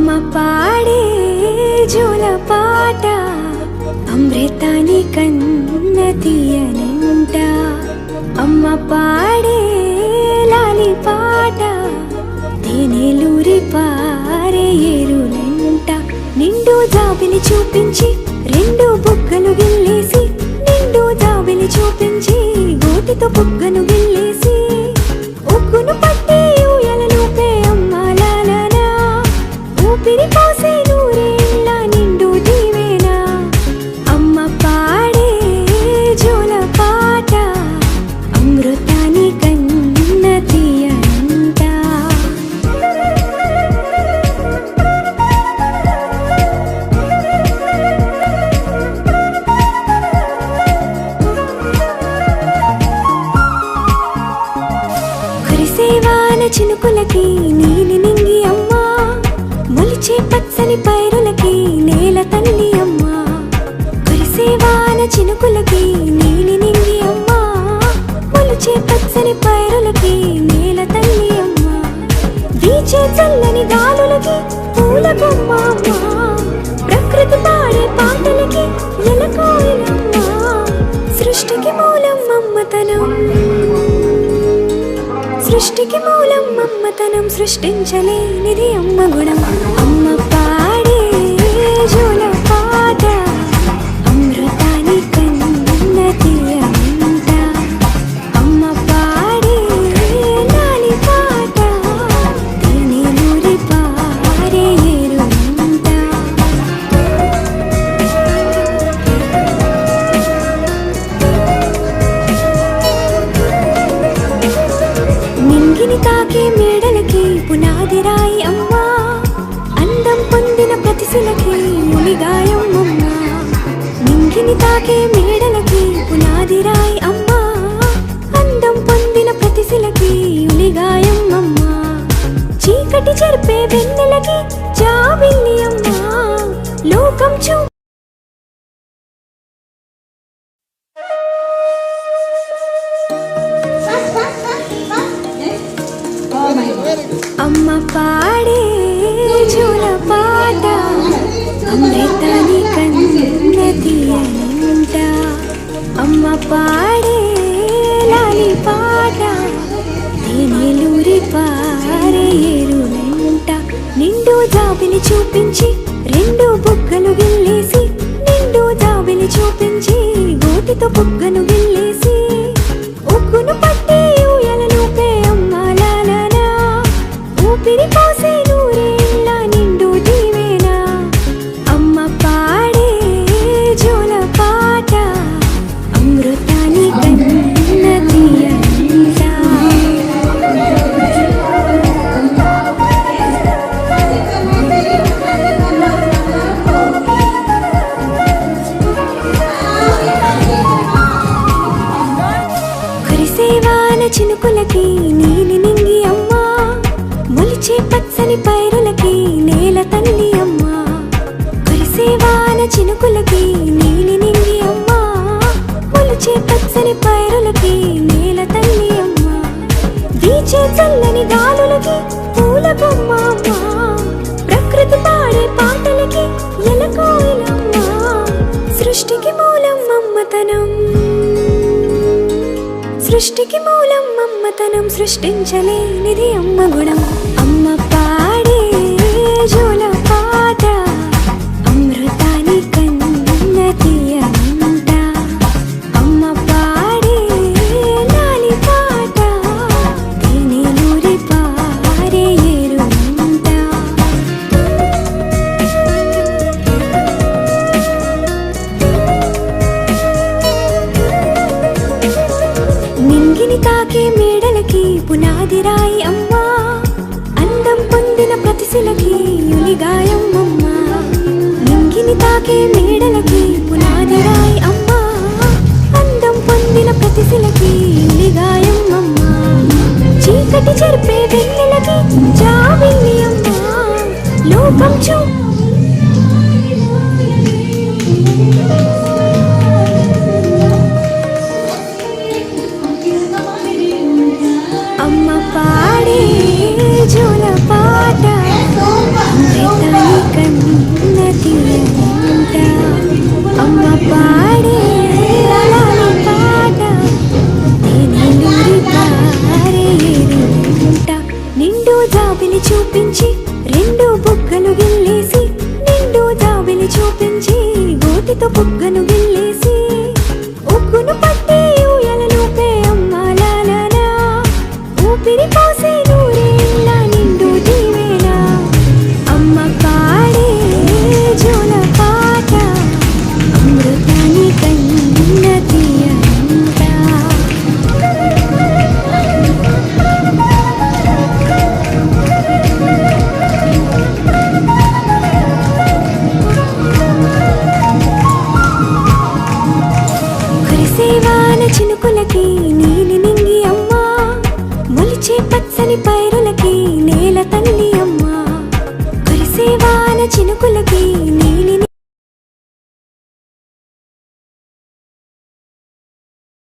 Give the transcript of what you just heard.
అమ్మ పాడే జోల పాట అమృతాని కన్న తీయనంట. అమ్మ పాడే లాలి పాట తేనెలూరి పారే ఏరులంట. నిండు జాబిలి చూపించి రెండు బుగ్గలు గిల్లేసి, నిండు జాబిలి చూపించి గోటితో బుగ్గను గిల్లేసి, ఉగ్గును పట్టి ఊయలలోపే అమ్మ లాలనా, ఊపిరి పోసే నూరేళ్ళ నిండు దీవేనా. అమ్మ పాడే జోల పాట అమృతాని కన్న తీయనంట. కురిసేవాన చినుకులకి నీలి నింగి అమ్మ, మొలిచే పచ్చని పైరులకి నేల తల్లి అమ్మ. కురిసేవాన చినుకులకి నీలి నింగి అమ్మ, మొలిచే పచ్చని పైరులకి నేల తల్లి అమ్మ. వీచే చల్లని గాలులకి పూల బొమ్మ అమ్మ, ప్రకృతి పాడే పాటలకి ఎలకోయిలమ్మ. సృష్టికి మూలం మమ్మతనం, సృష్టికి మూలం మమ్మతనం, సృష్టించలేనిది అమ్మ గుణం. అమ్మ పాడే జోల పాట అమృతాని కన్న తీయనంట. అమ్మ పాడే లాలి పాట తేనెలూరి పారే ఏరులంట. నింగిని తాకే మేడలకి పునాది రాయి అమ్మ, అందం పొందిన ప్రతిశలకి ములిగాయం అమ్మ. నింగిని తాకే మేడలకి పునాది రాయి అమ్మ, అందం పొందిన ప్రతిశలకి ఉలిగాయం అమ్మ. చీకటి చెరిపే వెన్నెలకి జాబిల్లి అమ్మ, లోకం చూ అమ్మ పాడే జోల పాట అమృతాని కన్న తీయనంట. అమ్మ పాడే లాలి పాట తేనెలూరి పారే ఏరులంట. నిండు జాబిలి చూపించి రెండు బుగ్గలు గిల్లేసి, నిండు జాబిలి చూపించి గోటితో బుగ్గను గిల్లేసి, ఉగ్గును పట్టి ఊయలలోపే అమ్మ లాలనా, ఊపిరి పోసే నూరేళ్ళ నిండు దీవేనా. అమ్మ పాడే జోల పాట అమృతాని కన్న తీయనంట. కురిసేవాన చినుకులకి నీలి నింగి అమ్మ, మొలిచే పచ్చని పైరులకి నేల తల్లి అమ్మ. కురిసేవాన చినుకులకి నీలి నింగి అమ్మ, మొలిచే పచ్చని పైరులకి నేల తల్లి అమ్మ. వీచే చల్లని గాలులకి పూల బొమ్మ అమ్మ, ప్రకృతి పాడే పాటలకి ఎలకోయిలమ్మ. సృష్టికి మూలం మమ్మతనం, సృష్టికి మూలం మమ్మతనం, సృష్టించలేనిది అమ్మ గుణం. అమ్మ పాడే జోల పాట అమృతాని కన్న తీయనంట. అమ్మ పాడే లాలి పాట తేనెలూరి పారే ఏరులంట. నింగిని తాకే మేడలకి పునాది రాయి అమ్మ, అందం పొందిన ప్రతిశలకి ఉలిగాయం అమ్మ. నింగిని తాకే మేడలకి పునాది రాయి అమ్మ, అందం పొందిన ప్రతిశలకి ఉలిగాయం అమ్మ. చీకటి చెరిపే వెన్నెలకి జాబిల్లి అమ్మ, లోకం చూ అమ్మ పాడే జోల పాట తీయనంట అమ్మ పాడే అలానే పాట నేనెల్లూరి పారేరుంట నిండు జాబిలి చూపించి రెండు బుగ్గలు గిల్లేసి నిండు జాబిలి చూపించి గోటితో బుగ్గను గిల్లేసి ఉగ్గును పట్టి ఊయలలోపే అమ్మ లాలనా ఊపిరి పోసే నూరేళ్ళ నిండు దీవేనా అమ్మ పాడే జోల పాట అమృతాన్ని కన్న తీయంట కురిసేవాన చినుకులకి నీలి నింగి అమ్మా మొలిచే పచ్చని పైరులకి నేల తల్లి అమ్మా కురిసేవాన చినుకులకి నీలి